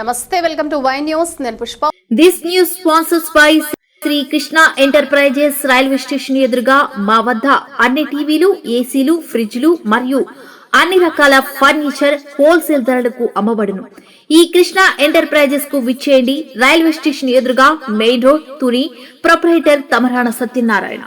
నమస్తే, welcome to వై news. నేను Pushpa. This news sponsors by Shri Krishna enterprises. Railway station ఎదురుగా మా వద్ద అన్ని టీవీలు, ఏసీలు, ఫ్రిడ్జ్లు మరియు అన్ని రకాల ఫర్నిచర్ హోల్సేల్ ధరలకు అమ్మబడును. ఈ కృష్ణ ఎంటర్ప్రైజెస్ కు విచ్చేయండి. రైల్వే స్టేషన్ ఎదురుగా, main road, Tuni. Proprietor Tamarana Satyanarayana.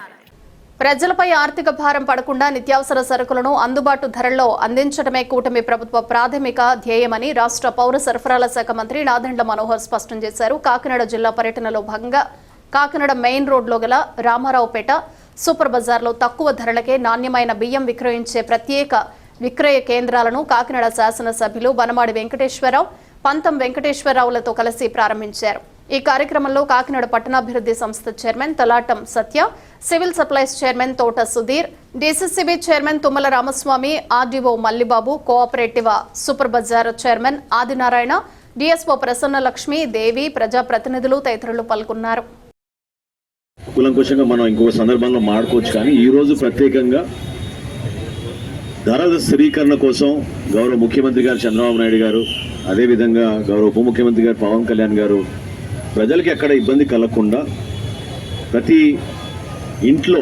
ప్రజలపై ఆర్థిక భారం పడకుండా నిత్యావసర సరుకులను అందుబాటు ధరల్లో అందించడమే కూటమి ప్రభుత్వ ప్రాథమిక ధ్యేయమని రాష్ట్ర పౌర సరఫరాల శాఖ మంత్రి నాదెండ్ల మనోహర్ స్పష్టం చేశారు. కాకినాడ జిల్లా పర్యటనలో భాగంగా కాకినాడ మెయిన్ రోడ్లో గల రామారావుపేట సూపర్ బజార్లో తక్కువ ధరలకే నాణ్యమైన బియ్యం విక్రయించే ప్రత్యేక విక్రయ కేంద్రాలను కాకినాడ శాసనసభ్యులు వనమాడి వెంకటేశ్వరరావు, పంతం వెంకటేశ్వరరావులతో కలిసి ప్రారంభించారు. ఈ కార్యక్రమంలో కాకినాడ పట్టణాభివృద్ధి సంస్థ chairman Talatam Satya, civil supplies chairman Thota Sudheer, DCCB chairman Tummala Ramaswamy, RDO Mallibabu, cooperative super bazaar chairman Adinarayana, DSO Prasanna Lakshmi, Devi, ప్రజాప్రతినిధులు తదితరులు పాల్గొన్నారు. కులంకుశంగా మనం ఇంకొక సందర్భంలో మాడుకోవచ్చు, కానీ ఈరోజు ప్రత్యేకంగా ధరల స్థిరీకరణ కోసం గౌరవ ముఖ్యమంత్రి గారు చంద్రబాబు నాయుడు గారు, అదేవిధంగా గౌరవ ఉప ముఖ్యమంత్రి గారు పవన్ కళ్యాణ్ గారు ప్రజలకి ఎక్కడ ఇబ్బంది కలగకుండా ప్రతి ఇంట్లో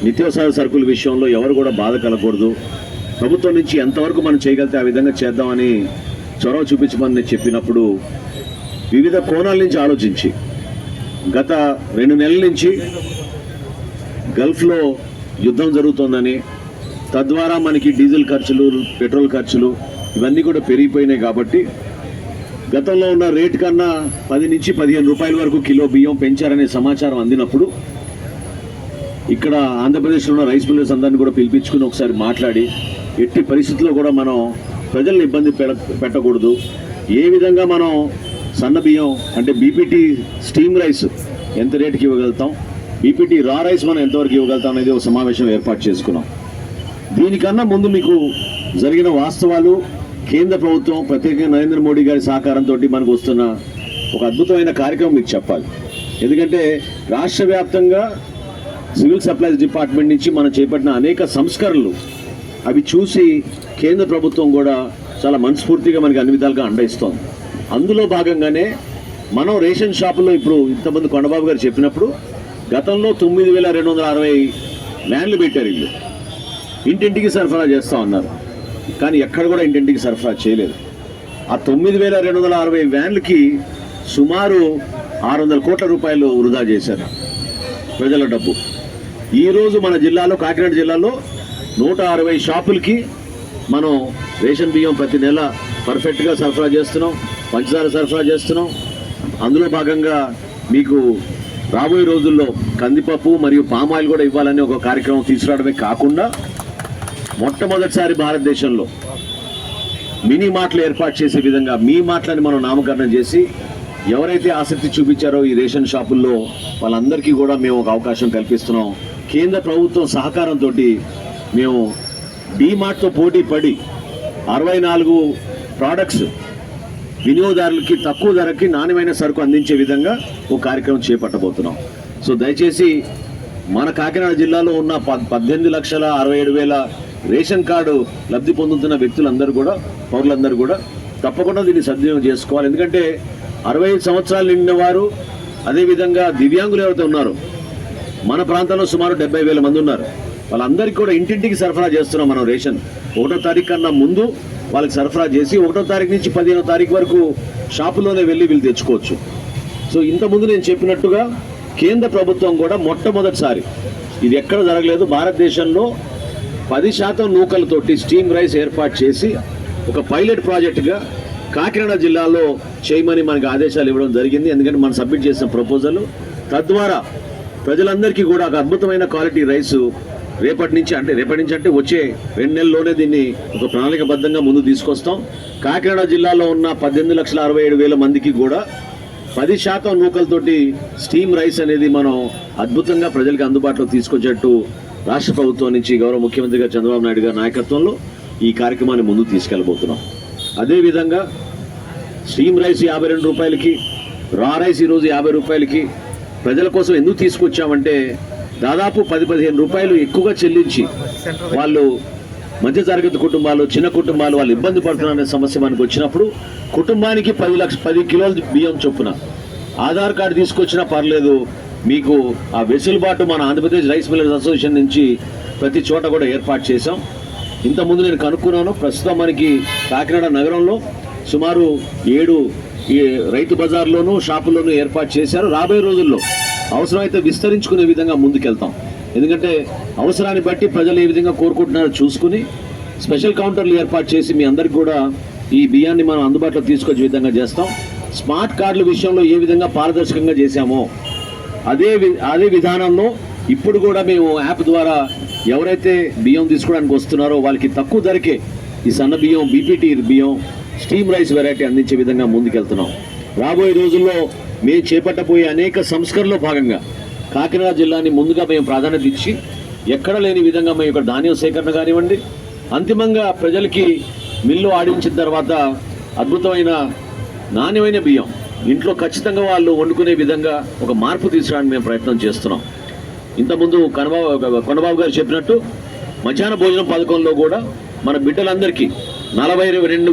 నిత్యావసర సరుకుల విషయంలో ఎవరు కూడా బాధ కలగకూడదు, ప్రభుత్వం నుంచి ఎంతవరకు మనం చేయగలిగితే ఆ విధంగా చేద్దామని చొరవ చూపించమని చెప్పినప్పుడు వివిధ కోణాల నుంచి ఆలోచించి గత 2 నెలల నుంచి గల్ఫ్లో యుద్ధం జరుగుతోందని, తద్వారా మనకి డీజిల్ ఖర్చులు, పెట్రోల్ ఖర్చులు ఇవన్నీ కూడా పెరిగిపోయినాయి. కాబట్టి గతంలో ఉన్న రేటు కన్నా 10 నుంచి 15 రూపాయల వరకు కిలో బియ్యం పెంచారనే సమాచారం అందినప్పుడు ఇక్కడ ఆంధ్రప్రదేశ్లో ఉన్న రైస్ మిల్లర్స్ అందరినీ కూడా పిలిపించుకుని ఒకసారి మాట్లాడి ఎట్టి పరిస్థితుల్లో కూడా మనం ప్రజల్ని ఇబ్బంది పెట్టకూడదు, ఏ విధంగా మనం సన్న బియ్యం అంటే బీపీటీ స్టీమ్ రైస్ ఎంత రేటుకి ఇవ్వగలుగుతాం, బీపీటీ రా రైస్ మనం ఎంతవరకు ఇవ్వగలుగుతాం అనేది ఒక సమావేశం ఏర్పాటు చేసుకున్నాం. దీనికన్నా ముందు మీకు జరిగిన వాస్తవాలు, కేంద్ర ప్రభుత్వం ప్రత్యేకంగా నరేంద్ర మోడీ గారి సహకారంతో మనకు వస్తున్న ఒక అద్భుతమైన కార్యక్రమం మీకు చెప్పాలి. ఎందుకంటే రాష్ట్ర వ్యాప్తంగా సివిల్ సప్లైస్ డిపార్ట్మెంట్ నుంచి మనం చేపట్టిన అనేక సంస్కరణలు అవి చూసి కేంద్ర ప్రభుత్వం కూడా చాలా మనస్ఫూర్తిగా మనకి అన్ని విధాలుగా అండయిస్తోంది. అందులో భాగంగానే మనం రేషన్ షాపుల్లో ఇప్పుడు ఇంతమంది కొండబాబు గారు చెప్పినప్పుడు గతంలో 9,260 వ్యాన్లు పెట్టారు. ఇల్లు ఇంటింటికి సరఫరా చేస్తూ ఉన్నారు, కానీ ఎక్కడ కూడా ఇంటింటికి సరఫరా చేయలేదు. ఆ 9,260 వ్యాన్లకి సుమారు 600 కోట్ల రూపాయలు వృధా చేశారు ప్రజల డబ్బు. ఈరోజు మన జిల్లాలో, కాకినాడ జిల్లాలో 160 షాపులకి మనం రేషన్ బియ్యం ప్రతి నెల పర్ఫెక్ట్గా సరఫరా చేస్తున్నాం, పంచదార సరఫరా చేస్తున్నాం. అందులో భాగంగా మీకు రాబోయే రోజుల్లో కందిపప్పు మరియు పామాయిల్ కూడా ఇవ్వాలని ఒక కార్యక్రమం తీసుకురావడమే కాకుండా మొట్టమొదటిసారి భారతదేశంలో మినీ మార్ట్లు ఏర్పాటు చేసే విధంగా మీ మార్ట్లని మనం నామకరణం చేసి ఎవరైతే ఆసక్తి చూపించారో ఈ రేషన్ షాపుల్లో వాళ్ళందరికీ కూడా మేము ఒక అవకాశం కల్పిస్తున్నాం. కేంద్ర ప్రభుత్వం సహకారంతో మేము డీమార్ట్తో పోటీ పడి 64 ప్రోడక్ట్స్ వినియోగదారులకి తక్కువ ధరకి నాణ్యమైన సరుకు అందించే విధంగా ఒక కార్యక్రమం చేపట్టబోతున్నాం. సో దయచేసి మన కాకినాడ జిల్లాలో ఉన్న 18,67,000 రేషన్ కార్డు లబ్ధి పొందుతున్న వ్యక్తులందరూ కూడా, పౌరులందరూ కూడా తప్పకుండా దీన్ని సద్వినియోగం చేసుకోవాలి. ఎందుకంటే 65 సంవత్సరాలు నిండిన వారు, అదేవిధంగా దివ్యాంగులు ఎవరైతే ఉన్నారో మన ప్రాంతంలో సుమారు 70,000 మంది ఉన్నారు. వాళ్ళందరికీ కూడా ఇంటింటికి సరఫరా చేస్తున్నాం మనం రేషన్. 1వ తారీఖు కన్నా ముందు వాళ్ళకి సరఫరా చేసి 1వ తారీఖు నుంచి 15వ తారీఖు వరకు షాపులోనే వెళ్ళి వీళ్ళు తెచ్చుకోవచ్చు. సో ఇంతకుముందు నేను చెప్పినట్టుగా కేంద్ర ప్రభుత్వం కూడా మొట్టమొదటిసారి, ఇది ఎక్కడ జరగలేదు, భారతదేశంలో 10% నూకలతోటి స్టీమ్ రైస్ ఏర్పాటు చేసి ఒక పైలట్ ప్రాజెక్టుగా కాకినాడ జిల్లాలో చేయమని మనకి ఆదేశాలు ఇవ్వడం జరిగింది. ఎందుకంటే మనం సబ్మిట్ చేసిన ప్రపోజల్, తద్వారా ప్రజలందరికీ కూడా ఒక అద్భుతమైన క్వాలిటీ రైసు రేపటి నుంచి అంటే వచ్చే 2 నెలల్లోనే దీన్ని ఒక ప్రణాళికబద్ధంగా ముందు తీసుకొస్తాం. కాకినాడ జిల్లాలో ఉన్న 18,67,000 మందికి కూడా 10% నూకలతోటి స్టీమ్ రైస్ అనేది మనం అద్భుతంగా ప్రజలకు అందుబాటులో తీసుకొచ్చేట్టు రాష్ట్ర ప్రభుత్వం నుంచి గౌరవ ముఖ్యమంత్రి గారు చంద్రబాబు నాయుడు గారి నాయకత్వంలో ఈ కార్యక్రమాన్ని ముందుకు తీసుకెళ్ళబోతున్నాం. అదేవిధంగా స్టీమ్ రైస్ 52 రూపాయలకి, రా రైస్ ఈరోజు 50 రూపాయలకి ప్రజల కోసం ఎందుకు తీసుకొచ్చామంటే దాదాపు 10-15 రూపాయలు ఎక్కువగా చెల్లించి వాళ్ళు మధ్య తరగతి కుటుంబాలు, చిన్న కుటుంబాలు వాళ్ళు ఇబ్బంది పడుతున్నారనే సమస్య మనకు వచ్చినప్పుడు కుటుంబానికి 10 కిలోల బియ్యం చొప్పున ఆధార్ కార్డు తీసుకొచ్చినా పర్లేదు, మీకు ఆ వెసులుబాటు మన ఆంధ్రప్రదేశ్ రైస్ మిల్లర్స్ అసోసియేషన్ నుంచి ప్రతి చోట కూడా ఏర్పాటు చేశాం. ఇంతకుముందు నేను కనుక్కున్నాను, ప్రస్తుతం మనకి కాకినాడ నగరంలో సుమారు 7 ఈ రైతు బజార్లోనూ షాపుల్లోనూ ఏర్పాటు చేశారు. రాబోయే రోజుల్లో అవసరమైతే విస్తరించుకునే విధంగా ముందుకెళ్తాం. ఎందుకంటే అవసరాన్ని బట్టి ప్రజలు ఏ విధంగా కోరుకుంటున్నారో చూసుకుని స్పెషల్ కౌంటర్లు ఏర్పాటు చేసి మీ అందరికి కూడా ఈ బియ్యాన్ని మనం అందుబాటులో తీసుకొచ్చే విధంగా చేస్తాం. స్మార్ట్ కార్డుల విషయంలో ఏ విధంగా పారదర్శకంగా చేశామో అదే విధానంలో ఇప్పుడు కూడా మేము యాప్ ద్వారా ఎవరైతే బియ్యం తీసుకోవడానికి వస్తున్నారో వాళ్ళకి తక్కువ ధరకే ఈ సన్న బియ్యం, బీపీటీ బియ్యం, స్టీమ్ రైస్ వెరైటీ అందించే విధంగా ముందుకెళ్తున్నాం. రాబోయే రోజుల్లో మేము చేపట్టబోయే అనేక సంస్కరణలో భాగంగా కాకినాడ జిల్లాని ముందుగా మేము ప్రాధాన్యత ఇచ్చి ఎక్కడ లేని విధంగా మేము ఇక్కడ ధాన్యం సేకరణ కానివ్వండి, అంతిమంగా ప్రజలకి మిల్లు ఆడించిన తర్వాత అద్భుతమైన నాణ్యమైన బియ్యం ఇంట్లో ఖచ్చితంగా వాళ్ళు వండుకునే విధంగా ఒక మార్పు తీసుకురావడానికి మేము ప్రయత్నం చేస్తున్నాం. ఇంతకుముందు కొండబాబు గారు చెప్పినట్టు మధ్యాహ్న భోజనం పథకంలో కూడా మన బిడ్డలందరికీ 42